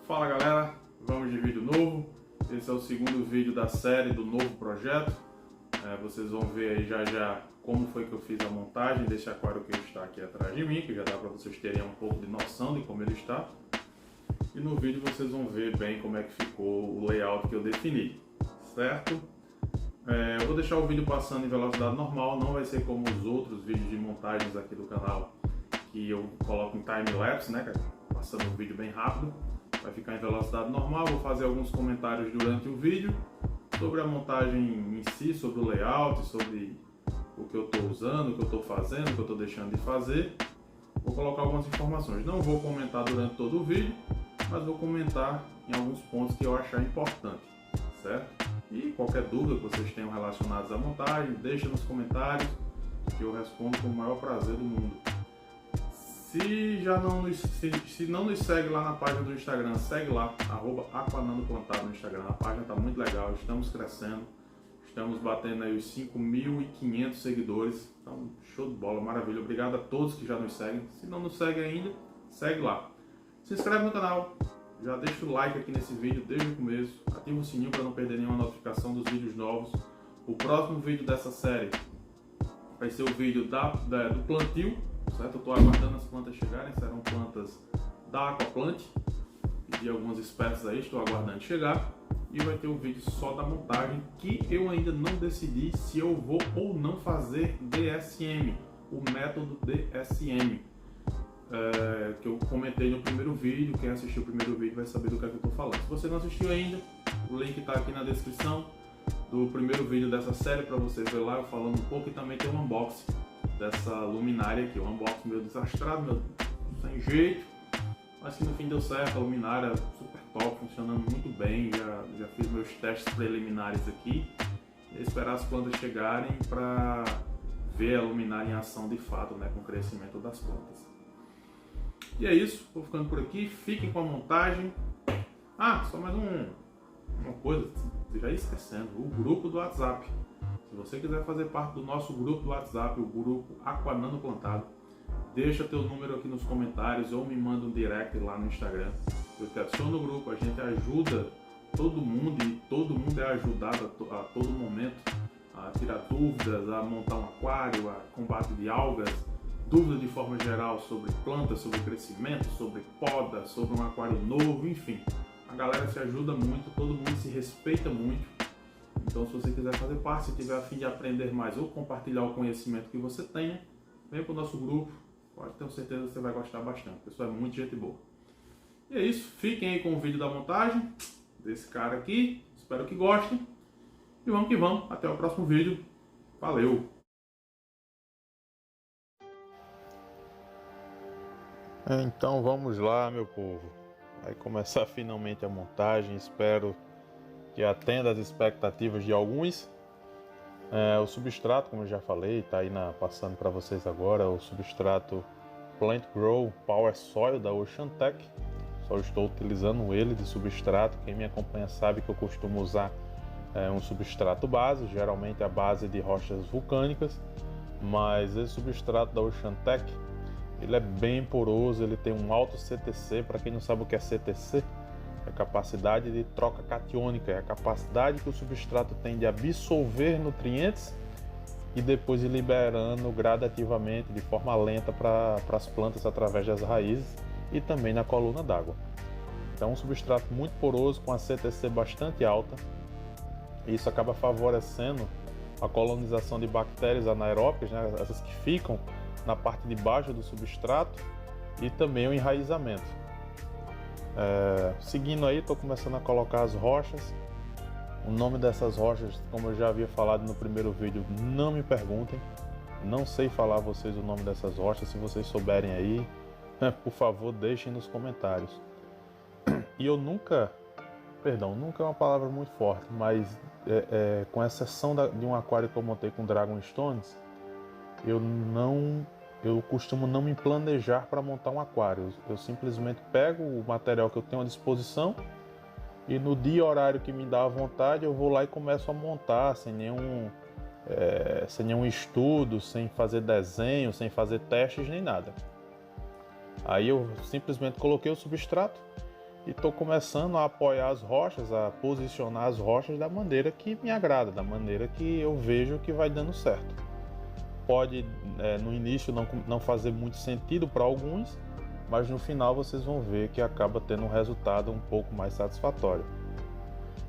Fala galera, vamos de vídeo novo. Esse é o segundo vídeo da série do novo projeto. Vocês vão ver aí já como foi que eu fiz a montagem desse aquário que está aqui atrás de mim, que já dá para vocês terem um pouco de noção de como ele está. E no vídeo vocês vão ver bem como é que ficou o layout que eu defini, certo? Eu vou deixar o vídeo passando em velocidade normal, não vai ser como os outros vídeos de montagens aqui do canal, que eu coloco em time-lapse, né, passando o vídeo bem rápido. Vai ficar em velocidade normal, vou fazer alguns comentários durante o vídeo sobre a montagem em si, sobre o layout, sobre o que eu estou usando, o que eu estou fazendo, o que eu estou deixando de fazer. Vou colocar algumas informações, não vou comentar durante todo o vídeo, mas vou comentar em alguns pontos que eu achar importante, certo? E qualquer dúvida que vocês tenham relacionados à montagem, deixa nos comentários que eu respondo com o maior prazer do mundo. Se não nos segue lá na página do Instagram, segue lá, @aquanandoplantado no Instagram. A página está muito legal, estamos crescendo, estamos batendo aí os 5.500 seguidores. Então, show de bola, maravilha. Obrigado a todos que já nos seguem. Se não nos segue ainda, segue lá. Se inscreve no canal, já deixa o like aqui nesse vídeo desde o começo, ativa o sininho para não perder nenhuma notificação dos vídeos novos. O próximo vídeo dessa série vai ser o vídeo do plantio, certo? Eu estou aguardando as plantas chegarem, serão plantas da Aquaplant, de algumas espécies aí, estou aguardando chegar. E vai ter um vídeo só da montagem, que eu ainda não decidi se eu vou ou não fazer DSM, o método DSM, que eu comentei no primeiro vídeo. Quem assistiu o primeiro vídeo vai saber do que é que eu estou falando. Se você não assistiu ainda, o link está aqui na descrição do primeiro vídeo dessa série para você ver lá eu falando um pouco, e também tem um unboxing dessa luminária aqui, um unboxing meio desastrado, meio sem jeito, mas que no fim deu certo. A luminária super top, funcionando muito bem, já fiz meus testes preliminares aqui, e esperar as plantas chegarem para ver a luminária em ação de fato, né, com o crescimento das plantas. E é isso, vou ficando por aqui, fiquem com a montagem. Só mais uma coisa, já ia esquecendo, o grupo do WhatsApp. Se você quiser fazer parte do nosso grupo do WhatsApp, o grupo Aquanando Plantado, deixa teu número aqui nos comentários ou me manda um direct lá no Instagram. Eu te adiciono no grupo, a gente ajuda todo mundo e todo mundo é ajudado a todo momento a tirar dúvidas, a montar um aquário, a combate de algas, dúvidas de forma geral sobre plantas, sobre crescimento, sobre poda, sobre um aquário novo, enfim. A galera se ajuda muito, todo mundo se respeita muito. Então, se você quiser fazer parte, se tiver a fim de aprender mais ou compartilhar o conhecimento que você tenha, vem para o nosso grupo, pode ter certeza que você vai gostar bastante. O pessoal é muito gente boa. E é isso, fiquem aí com o vídeo da montagem desse cara aqui, espero que gostem. E vamos que vamos, até o próximo vídeo. Valeu! Então vamos lá, meu povo. Vai começar finalmente a montagem, espero que atenda às expectativas de alguns. O substrato, como eu já falei, está aí passando para vocês agora, o substrato Plant Grow Power Soil da Oceantec. Só estou utilizando ele de substrato. Quem me acompanha sabe que eu costumo usar um substrato base, geralmente a base de rochas vulcânicas, mas esse substrato da Oceantec, ele é bem poroso, ele tem um alto CTC. Para quem não sabe o que é CTC, é a capacidade de troca catiônica, é a capacidade que o substrato tem de absorver nutrientes e depois ir liberando gradativamente, de forma lenta, para as plantas através das raízes e também na coluna d'água. Então, um substrato muito poroso, com a CTC bastante alta. Isso acaba favorecendo a colonização de bactérias anaeróbicas, né, essas que ficam na parte de baixo do substrato, e também o enraizamento. Seguindo aí, estou começando a colocar as rochas. O nome dessas rochas, como eu já havia falado no primeiro vídeo, não me perguntem, não sei falar a vocês o nome dessas rochas. Se vocês souberem aí, por favor, deixem nos comentários. E eu nunca é uma palavra muito forte, mas com exceção de um aquário que eu montei com Dragonstones, eu costumo não me planejar para montar um aquário. Eu simplesmente pego o material que eu tenho à disposição e no dia e horário que me dá a vontade, eu vou lá e começo a montar, sem nenhum estudo, sem fazer desenho, sem fazer testes nem nada. Aí eu simplesmente coloquei o substrato e estou começando a apoiar as rochas, a posicionar as rochas da maneira que me agrada, da maneira que eu vejo que vai dando certo. Pode no início não fazer muito sentido para alguns, mas no final vocês vão ver que acaba tendo um resultado um pouco mais satisfatório.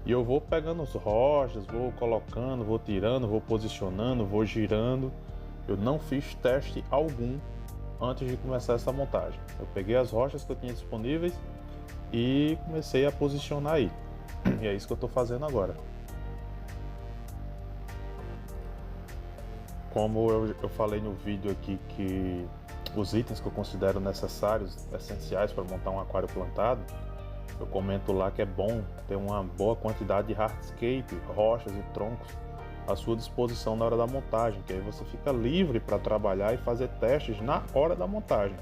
E eu vou pegando as rochas, vou colocando, vou tirando, vou posicionando, vou girando. Eu não fiz teste algum antes de começar essa montagem. Eu peguei as rochas que eu tinha disponíveis e comecei a posicionar aí. E é isso que eu estou fazendo agora. Como eu falei no vídeo aqui que os itens que eu considero necessários, essenciais para montar um aquário plantado, eu comento lá que é bom ter uma boa quantidade de hardscape, rochas e troncos à sua disposição na hora da montagem, que aí você fica livre para trabalhar e fazer testes na hora da montagem.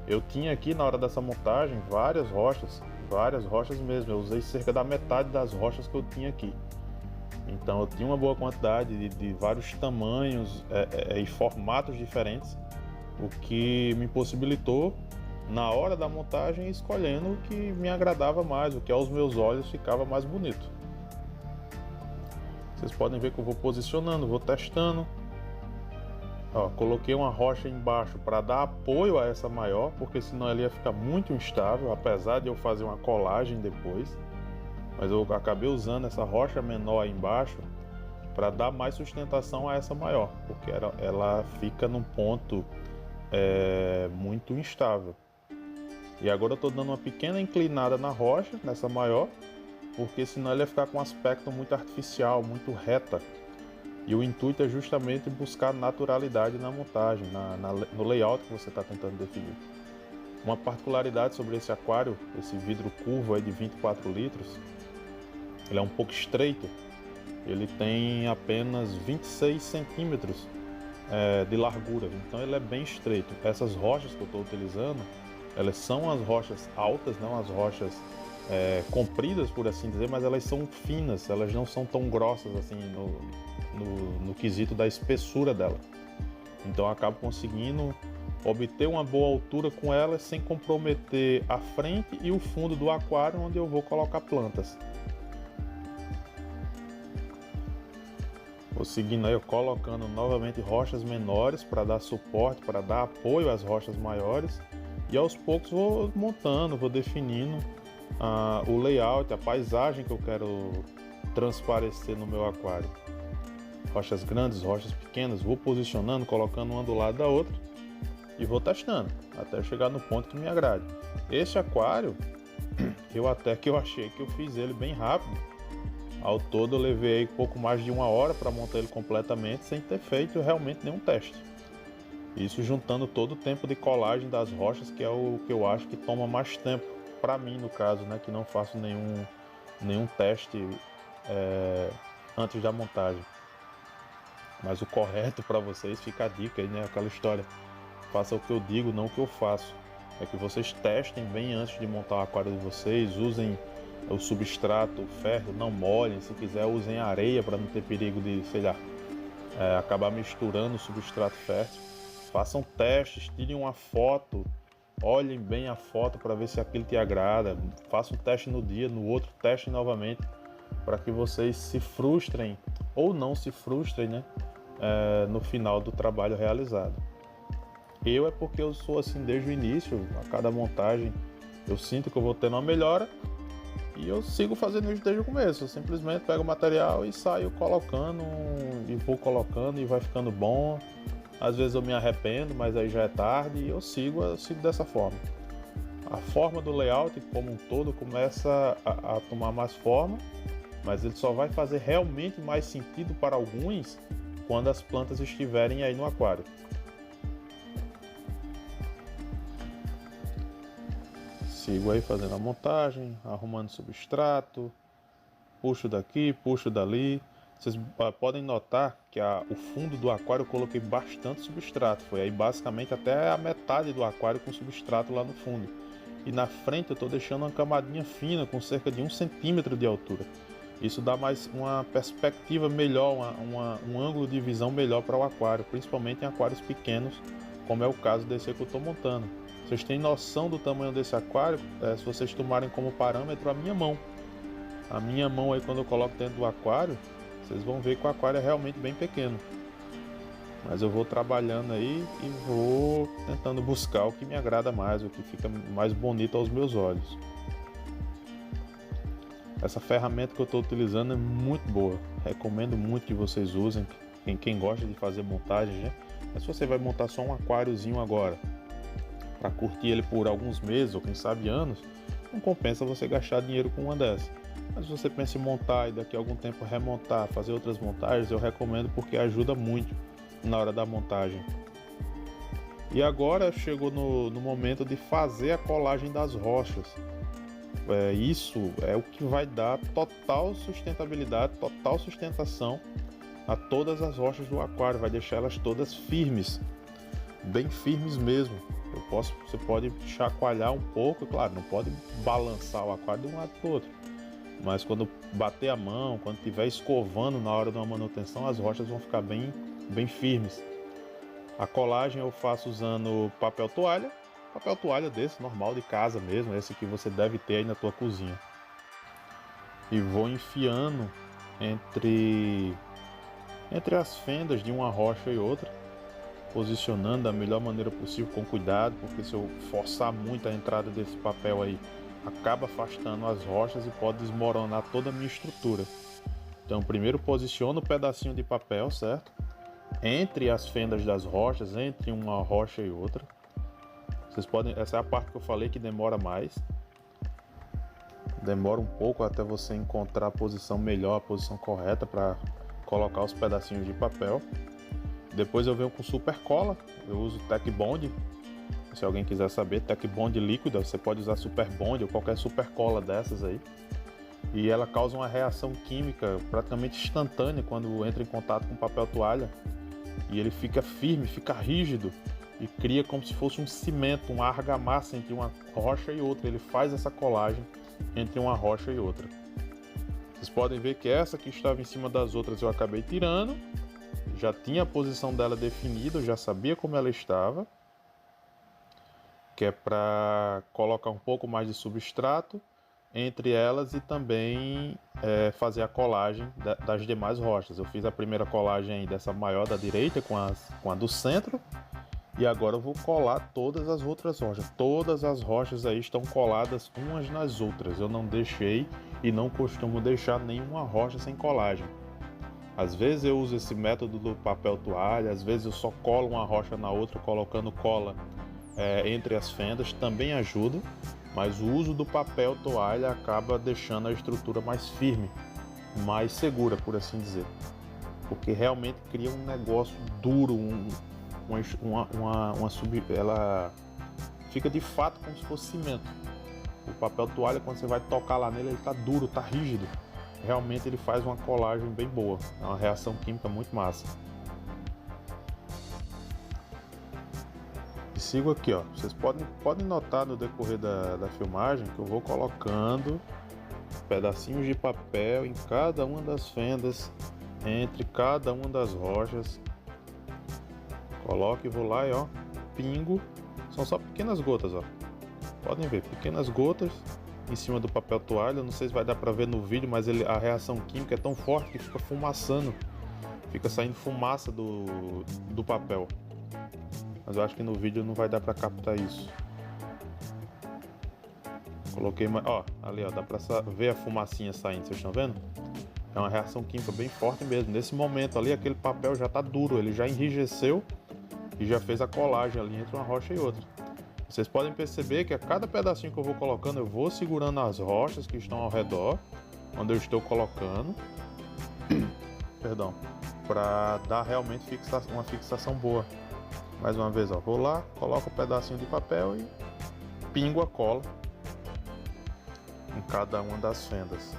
Eu tinha aqui na hora dessa montagem várias rochas mesmo. Eu usei cerca da metade das rochas que eu tinha aqui. Então eu tinha uma boa quantidade de vários tamanhos e formatos diferentes, o que me possibilitou na hora da montagem escolhendo o que me agradava mais, o que aos meus olhos ficava mais bonito. Vocês podem ver que eu vou posicionando, vou testando. Ó, coloquei uma rocha embaixo para dar apoio a essa maior, porque senão ela ia ficar muito instável, apesar de eu fazer uma colagem depois. Mas eu acabei usando essa rocha menor aí embaixo para dar mais sustentação a essa maior, porque ela fica num ponto muito instável. E agora eu estou dando uma pequena inclinada na rocha, nessa maior, porque senão ela ia ficar com um aspecto muito artificial, muito reta. E o intuito é justamente buscar naturalidade na montagem, no layout que você está tentando definir. Uma particularidade sobre esse aquário, esse vidro curvo aí de 24 litros, ele é um pouco estreito. Ele tem apenas 26 centímetros de largura, então ele é bem estreito. Essas rochas que eu estou utilizando, elas são as rochas altas, não as rochas compridas, por assim dizer, mas elas são finas, elas não são tão grossas assim no quesito da espessura dela. Então eu acabo conseguindo obter uma boa altura com elas sem comprometer a frente e o fundo do aquário onde eu vou colocar plantas. Vou seguindo aí, colocando novamente rochas menores para dar suporte, para dar apoio às rochas maiores, e aos poucos vou montando, vou definindo o layout, a paisagem que eu quero transparecer no meu aquário. Rochas grandes, rochas pequenas, vou posicionando, colocando uma do lado da outra e vou testando até chegar no ponto que me agrade. Esse aquário, eu achei que eu fiz ele bem rápido. Ao todo eu levei aí pouco mais de 1 hora para montar ele completamente sem ter feito realmente nenhum teste. Isso juntando todo o tempo de colagem das rochas, que é o que eu acho que toma mais tempo para mim, no caso, né, que não faço nenhum teste antes da montagem. Mas o correto para vocês, fica a dica aí, né, aquela história: faça o que eu digo, não o que eu faço. É que vocês testem bem antes de montar o aquário de vocês, usem o substrato fértil, não molhem, se quiser usem areia para não ter perigo de, sei lá, acabar misturando o substrato fértil. Façam testes, tirem uma foto, olhem bem a foto para ver se aquilo te agrada. Façam um teste no dia, no outro teste novamente, para que vocês se frustrem ou não se frustrem, né, no final do trabalho realizado. Porque eu sou assim desde o início. A cada montagem eu sinto que eu vou tendo uma melhora e eu sigo fazendo isso desde o começo. Eu simplesmente pego o material e saio colocando e vou colocando e vai ficando bom. Às vezes eu me arrependo, mas aí já é tarde e eu sigo dessa forma. A forma do layout como um todo começa a tomar mais forma, mas ele só vai fazer realmente mais sentido para alguns quando as plantas estiverem aí no aquário. Sigo aí fazendo a montagem, arrumando substrato, puxo daqui, puxo dali. Vocês podem notar que o fundo do aquário eu coloquei bastante substrato. Foi aí basicamente até a metade do aquário com substrato lá no fundo. E na frente eu estou deixando uma camadinha fina com cerca de 1 centímetro de altura. Isso dá mais uma perspectiva melhor, um ângulo de visão melhor para o aquário, principalmente em aquários pequenos, como é o caso desse que eu estou montando. Vocês têm noção do tamanho desse aquário se vocês tomarem como parâmetro a minha mão. A minha mão aí, quando eu coloco dentro do aquário, vocês vão ver que o aquário é realmente bem pequeno. Mas eu vou trabalhando aí e vou tentando buscar o que me agrada mais, o que fica mais bonito aos meus olhos. Essa ferramenta que eu estou utilizando é muito boa. Recomendo muito que vocês usem, quem gosta de fazer montagem, né? Mas se você vai montar só um aquáriozinho agora, para curtir ele por alguns meses ou quem sabe anos, não compensa você gastar dinheiro com uma dessas. Mas se você pensa em montar e daqui a algum tempo remontar, fazer outras montagens, eu recomendo porque ajuda muito na hora da montagem. E agora chegou no momento de fazer a colagem das rochas. Isso é o que vai dar total sustentabilidade, total sustentação a todas as rochas do aquário, vai deixar elas todas firmes, bem firmes mesmo. Você pode chacoalhar um pouco, claro, não pode balançar o aquário de um lado para o outro, mas quando bater a mão, quando estiver escovando na hora de uma manutenção, as rochas vão ficar bem firmes. A colagem eu faço usando papel toalha desse, normal de casa mesmo, esse que você deve ter aí na tua cozinha. E vou enfiando entre as fendas de uma rocha e outra, posicionando da melhor maneira possível, com cuidado, porque se eu forçar muito a entrada desse papel aí, acaba afastando as rochas e pode desmoronar toda a minha estrutura. Então primeiro posiciono o pedacinho de papel, certo? Entre as fendas das rochas, entre uma rocha e outra. Essa é a parte que eu falei que demora mais. Demora um pouco até você encontrar a posição melhor, a posição correta para colocar os pedacinhos de papel. Depois eu venho com super cola. Eu uso Tec Bond. Se alguém quiser saber, Tec Bond líquida, você pode usar Super Bond ou qualquer super cola dessas aí. E ela causa uma reação química praticamente instantânea quando entra em contato com papel toalha. E ele fica firme, fica rígido e cria como se fosse um cimento, uma argamassa entre uma rocha e outra. Ele faz essa colagem entre uma rocha e outra. Vocês podem ver que essa que estava em cima das outras eu acabei tirando. Já tinha a posição dela definida, eu já sabia como ela estava. Que é para colocar um pouco mais de substrato entre elas e também fazer a colagem das demais rochas. Eu fiz a primeira colagem dessa maior da direita com a do centro. E agora eu vou colar todas as outras rochas. Todas as rochas aí estão coladas umas nas outras. Eu não deixei e não costumo deixar nenhuma rocha sem colagem. Às vezes eu uso esse método do papel toalha, às vezes eu só colo uma rocha na outra colocando cola entre as fendas, também ajuda. Mas o uso do papel toalha acaba deixando a estrutura mais firme, mais segura, por assim dizer. Porque realmente cria um negócio duro, ela fica de fato como se fosse cimento. O papel toalha, quando você vai tocar lá nele, ele está duro, está rígido. Realmente ele faz uma colagem bem boa, é uma reação química muito massa. E sigo aqui, ó. Vocês podem notar no decorrer da filmagem que eu vou colocando pedacinhos de papel em cada uma das fendas, entre cada uma das rochas. Coloco e vou lá e ó, pingo. São só pequenas gotas, ó. Podem ver, pequenas gotas em cima do papel toalha. Não sei se vai dar pra ver no vídeo, mas a reação química é tão forte que fica fumaçando. Fica saindo fumaça do papel. Mas eu acho que no vídeo não vai dar pra captar isso. Coloquei mais, ó, ali ó, dá pra ver a fumacinha saindo, vocês estão vendo? É uma reação química bem forte mesmo. Nesse momento ali, aquele papel já tá duro, ele já enrijeceu e já fez a colagem ali entre uma rocha e outra. Vocês podem perceber que a cada pedacinho que eu vou colocando, eu vou segurando as rochas que estão ao redor, onde eu estou colocando, perdão, para dar realmente uma fixação boa. Mais uma vez, ó, vou lá, coloco um pedacinho de papel e pingo a cola em cada uma das fendas.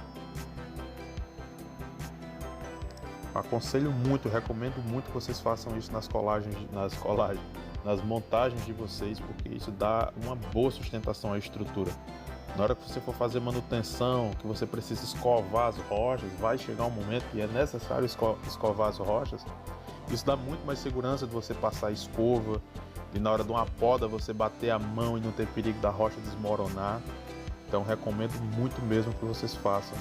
Aconselho muito, recomendo muito que vocês façam isso nas montagens de vocês, porque isso dá uma boa sustentação à estrutura. Na hora que você for fazer manutenção, que você precisa escovar as rochas, vai chegar um momento que é necessário escovar as rochas. Isso dá muito mais segurança de você passar escova, de na hora de uma poda você bater a mão e não ter perigo da rocha desmoronar. Então recomendo muito mesmo que vocês façam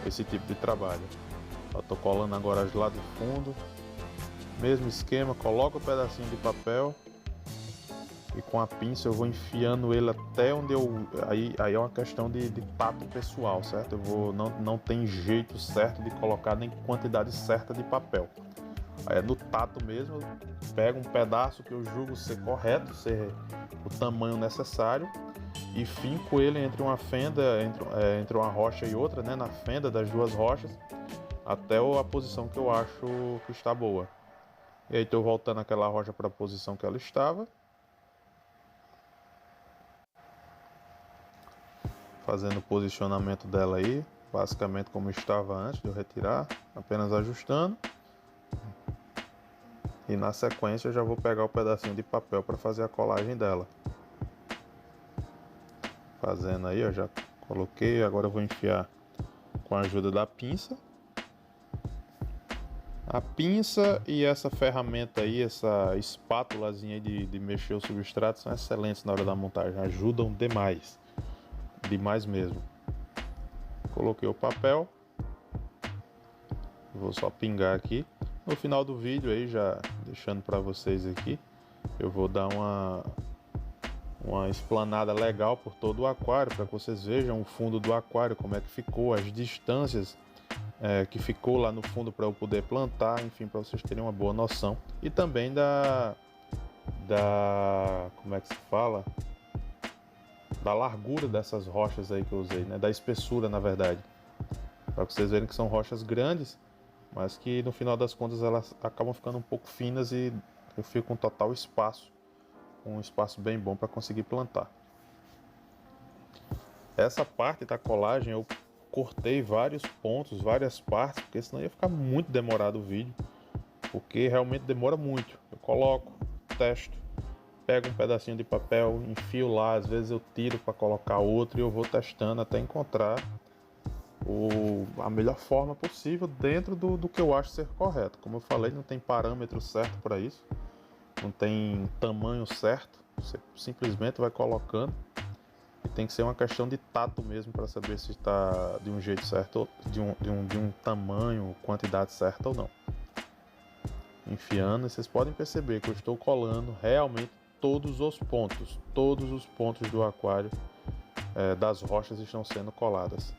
esse tipo de trabalho. Eu tô colando agora as lá do fundo, mesmo esquema, coloco o pedacinho de papel e com a pinça eu vou enfiando ele até onde eu... Aí é uma questão de tato pessoal, certo? Eu vou... não tem jeito certo de colocar nem quantidade certa de papel. Aí é no tato mesmo, eu pego um pedaço que eu julgo ser correto, ser o tamanho necessário, e finco ele entre uma fenda, entre uma rocha e outra, né? Na fenda das duas rochas, até a posição que eu acho que está boa. E aí estou voltando aquela rocha para a posição que ela estava, fazendo o posicionamento dela aí, basicamente como estava antes de eu retirar, apenas ajustando. E na sequência eu já vou pegar o pedacinho de papel para fazer a colagem dela. Fazendo aí, ó, já coloquei, agora eu vou enfiar com a ajuda da pinça. A pinça e essa ferramenta aí, essa espátulazinha de mexer o substrato são excelentes na hora da montagem, ajudam demais. Demais mesmo. Coloquei o papel, vou só pingar aqui. No final do vídeo aí, já deixando para vocês aqui, eu vou dar uma explanada legal por todo o aquário, para que vocês vejam o fundo do aquário, como é que ficou, as distâncias que ficou lá no fundo para eu poder plantar, enfim, para vocês terem uma boa noção. E também como é que se fala? Da largura dessas rochas aí que eu usei, né? Da espessura, na verdade, para vocês verem que são rochas grandes, mas que no final das contas elas acabam ficando um pouco finas e eu fico com total espaço, um espaço bem bom para conseguir plantar. Essa parte da colagem eu cortei vários pontos, várias partes, porque senão ia ficar muito demorado o vídeo, porque realmente demora muito. Eu coloco, testo, pego um pedacinho de papel, enfio lá, às vezes eu tiro para colocar outro e eu vou testando até encontrar a melhor forma possível dentro do que eu acho ser correto. Como eu falei, não tem parâmetro certo para isso, não tem tamanho certo, você simplesmente vai colocando e tem que ser uma questão de tato mesmo para saber se está de um jeito certo, de um tamanho, quantidade certa ou não. Enfiando, e vocês podem perceber que eu estou colando realmente todos os pontos do aquário das rochas estão sendo coladas.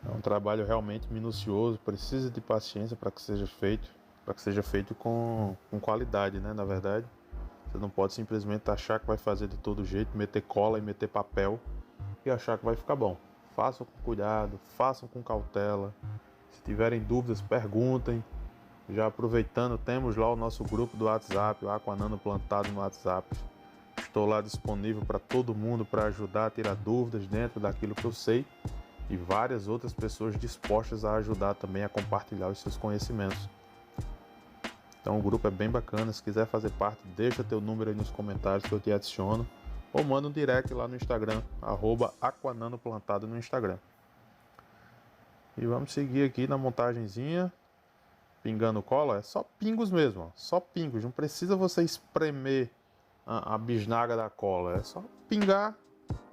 É um trabalho realmente minucioso, precisa de paciência para que seja feito com qualidade, né? Na verdade, você não pode simplesmente achar que vai fazer de todo jeito, meter cola e meter papel e achar que vai ficar bom. Façam com cuidado, façam com cautela. Se tiverem dúvidas, perguntem. Já aproveitando, temos lá o nosso grupo do WhatsApp, o Aquanano Plantado no WhatsApp. Estou lá disponível para todo mundo para ajudar a tirar dúvidas dentro daquilo que eu sei, e várias outras pessoas dispostas a ajudar também a compartilhar os seus conhecimentos. Então o grupo é bem bacana. Se quiser fazer parte, deixa teu número aí nos comentários que eu te adiciono, ou manda um direct lá no Instagram, @aquananoplantado no Instagram. E vamos seguir aqui na montagenzinha, pingando cola. É só pingos mesmo, ó. Só pingos, não precisa você espremer a bisnaga da cola, é só pingar,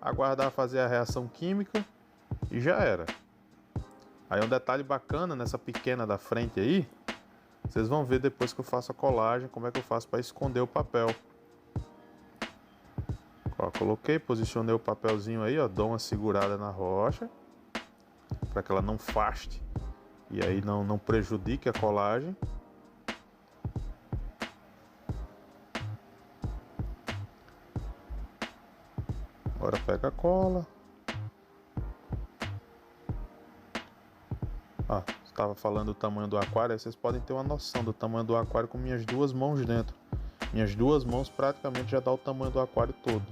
aguardar fazer a reação química e já era. Aí um detalhe bacana nessa pequena da frente aí, vocês vão ver depois que eu faço a colagem, como é que eu faço para esconder o papel. Ó, coloquei, posicionei o papelzinho aí, ó, dou uma segurada na rocha para que ela não faste e aí não prejudique a colagem. Agora pega a cola. Estava falando do tamanho do aquário, aí vocês podem ter uma noção do tamanho do aquário com minhas duas mãos dentro. Minhas duas mãos praticamente já dá o tamanho do aquário todo.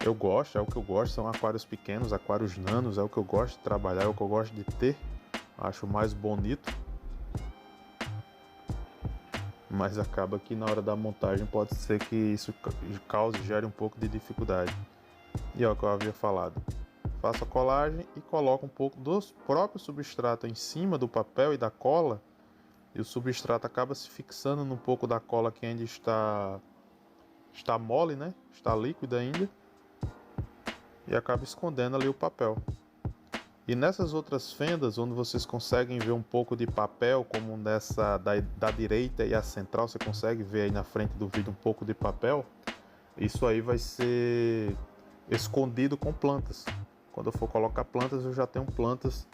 Eu gosto, é o que eu gosto, são aquários pequenos, aquários nanos, é o que eu gosto de trabalhar, é o que eu gosto de ter. Acho mais bonito. Mas acaba que na hora da montagem pode ser que isso gere um pouco de dificuldade. E é o que eu havia falado. faço a colagem e coloco um pouco do próprio substrato em cima do papel e da cola, e o substrato acaba se fixando num pouco da cola que ainda está mole, né? Está líquida ainda, e acaba escondendo ali o papel. E nessas outras fendas, onde vocês conseguem ver um pouco de papel, como nessa da direita e a central, você consegue ver aí na frente do vídeo um pouco de papel, isso aí vai ser escondido com plantas. Quando eu for colocar plantas, eu já tenho plantas,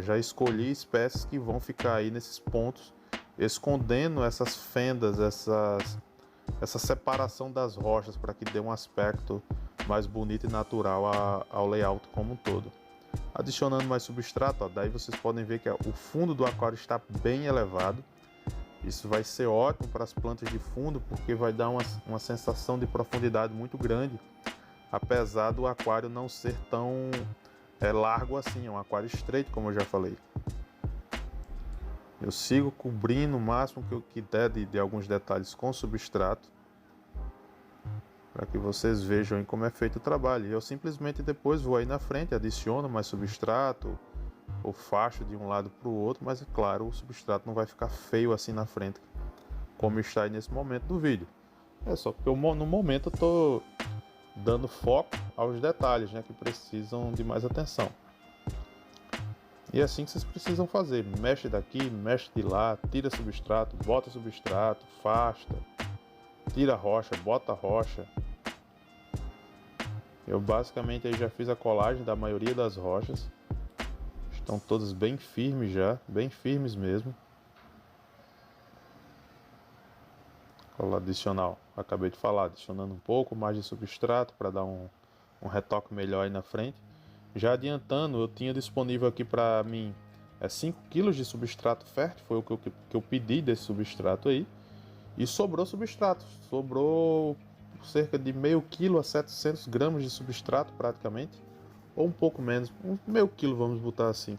já escolhi espécies que vão ficar aí nesses pontos, escondendo essas fendas, essa separação das rochas, para que dê um aspecto mais bonito e natural ao layout como um todo. Adicionando mais substrato, ó, daí vocês podem ver que o fundo do aquário está bem elevado. Isso vai ser ótimo para as plantas de fundo, porque vai dar uma sensação de profundidade muito grande, apesar do aquário não ser tão largo assim, é um aquário estreito, como eu já falei. Eu sigo cobrindo o máximo que der de alguns detalhes com substrato, para que vocês vejam como é feito o trabalho. E eu simplesmente depois vou aí na frente, adiciono mais substrato, ou facho de um lado para o outro, mas é claro, o substrato não vai ficar feio assim na frente, como está aí nesse momento do vídeo. É só porque no momento eu estou dando foco aos detalhes, né, que precisam de mais atenção. E é assim que vocês precisam fazer: mexe daqui, mexe de lá, tira substrato, bota substrato, afasta, tira a rocha, bota a rocha. Eu basicamente aí já fiz a colagem da maioria das rochas. Estão todas bem firmes já, bem firmes mesmo. Cola adicional, acabei de falar, adicionando um pouco mais de substrato para dar um retoque melhor aí na frente. Já adiantando, eu tinha disponível aqui para mim 5 kg de substrato fértil, foi o que eu pedi desse substrato aí. E sobrou substrato, sobrou cerca de meio quilo a 700 gramas de substrato praticamente, ou um pouco menos, meio quilo, vamos botar assim.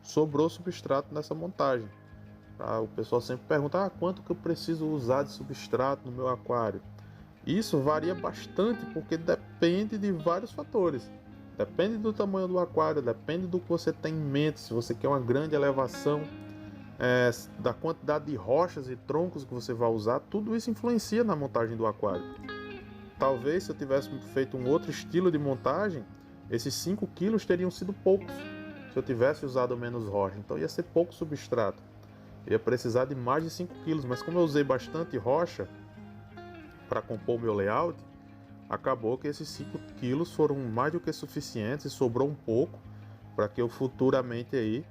Sobrou substrato nessa montagem. O pessoal sempre pergunta: quanto que eu preciso usar de substrato no meu aquário? Isso varia bastante, porque depende de vários fatores. Depende do tamanho do aquário, depende do que você tem em mente, se você quer uma grande elevação, da quantidade de rochas e troncos que você vai usar. Tudo isso influencia na montagem do aquário. Talvez se eu tivesse feito um outro estilo de montagem, esses 5 quilos teriam sido poucos, se eu tivesse usado menos rocha. Então ia ser pouco substrato, ia precisar de mais de 5 quilos. Mas como eu usei bastante rocha para compor o meu layout, acabou que esses 5 quilos foram mais do que suficientes, e sobrou um pouco para que eu futuramente aí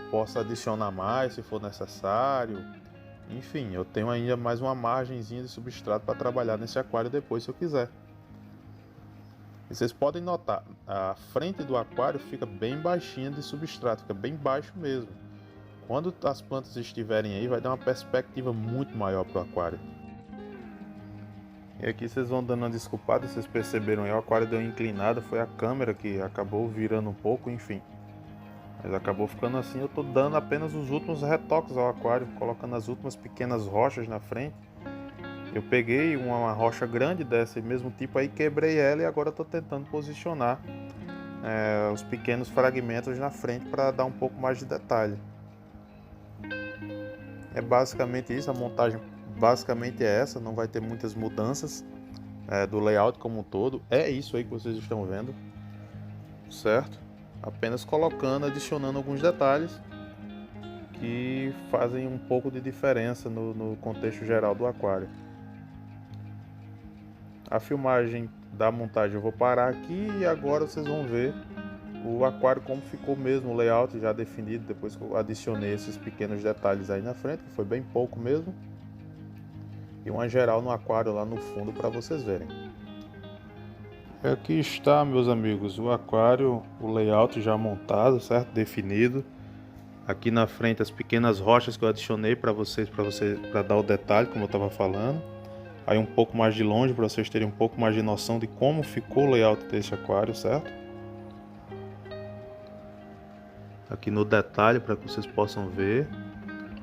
possa adicionar mais se for necessário. Enfim, eu tenho ainda mais uma margenzinha de substrato para trabalhar nesse aquário depois, se eu quiser. E vocês podem notar, a frente do aquário fica bem baixinha de substrato, fica bem baixo mesmo. Quando as plantas estiverem aí, vai dar uma perspectiva muito maior para o aquário. E aqui vocês vão dando uma desculpada, vocês perceberam aí, o aquário deu uma inclinada, foi a câmera que acabou virando um pouco, enfim. Mas acabou ficando assim. Eu tô dando apenas os últimos retoques ao aquário, colocando as últimas pequenas rochas na frente. Eu peguei uma rocha grande desse mesmo tipo aí, quebrei ela, e agora estou tentando posicionar os pequenos fragmentos na frente para dar um pouco mais de detalhe. É basicamente isso, a montagem basicamente é essa, não vai ter muitas mudanças do layout como um todo. É isso aí que vocês estão vendo, certo? Apenas colocando, adicionando alguns detalhes que fazem um pouco de diferença no contexto geral do aquário. A filmagem da montagem eu vou parar aqui, e agora vocês vão ver o aquário como ficou mesmo, o layout já definido, depois que eu adicionei esses pequenos detalhes aí na frente, que foi bem pouco mesmo, e uma geral no aquário lá no fundo para vocês verem. Aqui está, meus amigos, o aquário, o layout já montado, certo? Definido. Aqui na frente as pequenas rochas que eu adicionei para dar o detalhe, como eu estava falando. Aí um pouco mais de longe, para vocês terem um pouco mais de noção de como ficou o layout desse aquário, certo? Aqui no detalhe, para que vocês possam ver.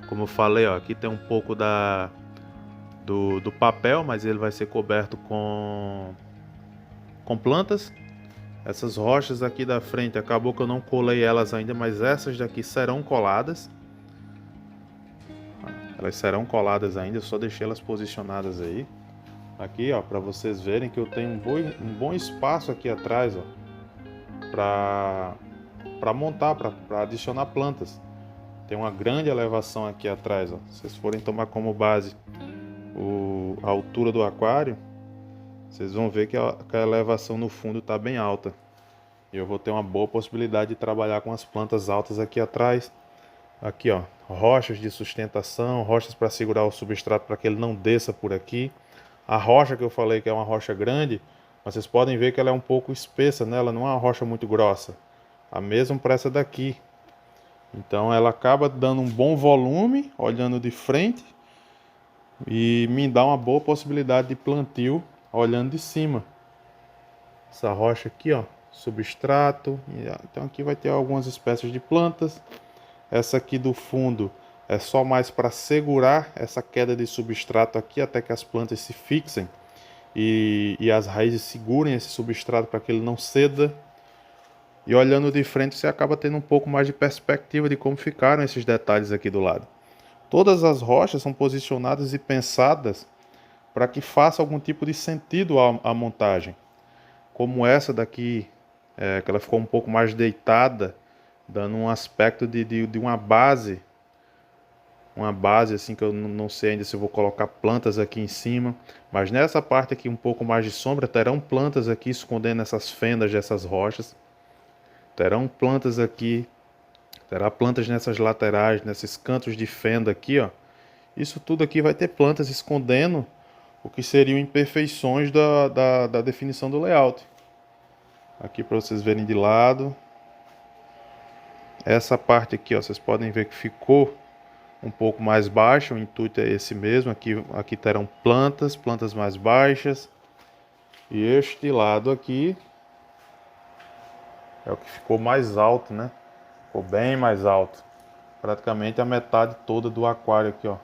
Como eu falei, ó, aqui tem um pouco do papel, mas ele vai ser coberto com plantas. Essas rochas aqui da frente, acabou que eu não colei elas ainda, mas essas daqui serão coladas. Elas serão coladas ainda, eu só deixei elas posicionadas aí. Aqui, ó, para vocês verem que eu tenho um bom espaço aqui atrás, ó, para montar, para adicionar plantas. Tem uma grande elevação aqui atrás, ó. Se vocês forem tomar como base a altura do aquário, vocês vão ver que a elevação no fundo está bem alta. E eu vou ter uma boa possibilidade de trabalhar com as plantas altas aqui atrás. Aqui, ó, rochas de sustentação, rochas para segurar o substrato para que ele não desça por aqui. A rocha que eu falei que é uma rocha grande, vocês podem ver que ela é um pouco espessa, né? Ela não é uma rocha muito grossa. A mesma para essa daqui. Então ela acaba dando um bom volume, olhando de frente, e me dá uma boa possibilidade de plantio olhando de cima. Essa rocha aqui, ó, substrato. Então aqui vai ter algumas espécies de plantas. Essa aqui do fundo é só mais para segurar essa queda de substrato aqui até que as plantas se fixem e as raízes segurem esse substrato para que ele não ceda. E olhando de frente você acaba tendo um pouco mais de perspectiva de como ficaram esses detalhes aqui do lado. Todas as rochas são posicionadas e pensadas para que faça algum tipo de sentido a montagem. Como essa daqui, que ela ficou um pouco mais deitada, dando um aspecto de uma base assim que eu não sei ainda se eu vou colocar plantas aqui em cima, mas nessa parte aqui um pouco mais de sombra terão plantas aqui escondendo essas fendas dessas rochas, terão plantas aqui, terá plantas nessas laterais, nesses cantos de fenda aqui, ó. Isso tudo aqui vai ter plantas escondendo o que seriam imperfeições da definição do layout. Aqui para vocês verem de lado. Essa parte aqui, ó, vocês podem ver que ficou um pouco mais baixa, o intuito é esse mesmo. Aqui terão plantas mais baixas. E este lado aqui é o que ficou mais alto, né? Ficou bem mais alto. Praticamente a metade toda do aquário aqui, ó.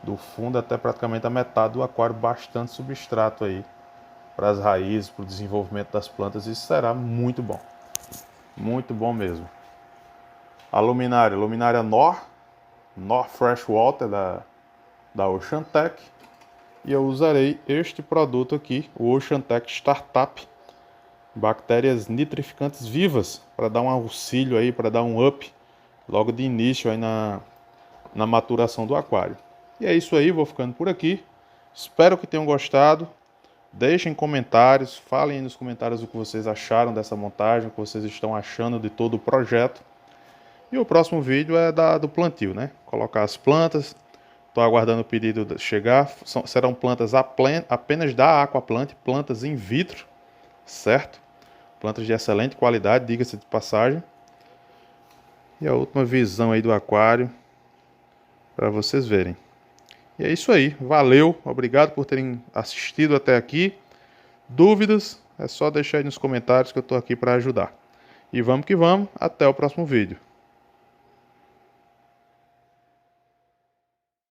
Do fundo até praticamente a metade do aquário, bastante substrato aí para as raízes, para o desenvolvimento das plantas. Isso será muito bom. Muito bom mesmo. A luminária North Freshwater da Oceantec. E eu usarei este produto aqui, o Oceantec Startup, bactérias nitrificantes vivas, para dar um auxílio aí, para dar um up logo de início aí na maturação do aquário. E é isso aí, vou ficando por aqui. Espero que tenham gostado. Deixem comentários, falem aí nos comentários o que vocês acharam dessa montagem, o que vocês estão achando de todo o projeto. E o próximo vídeo é do plantio, né? Colocar as plantas. Estou aguardando o pedido chegar. Serão plantas apenas da Aquaplant, plantas in vitro, certo? Plantas de excelente qualidade, diga-se de passagem. E a última visão aí do aquário, para vocês verem. E é isso aí, valeu, obrigado por terem assistido até aqui. Dúvidas, é só deixar aí nos comentários que eu estou aqui para ajudar. E vamos que vamos, até o próximo vídeo.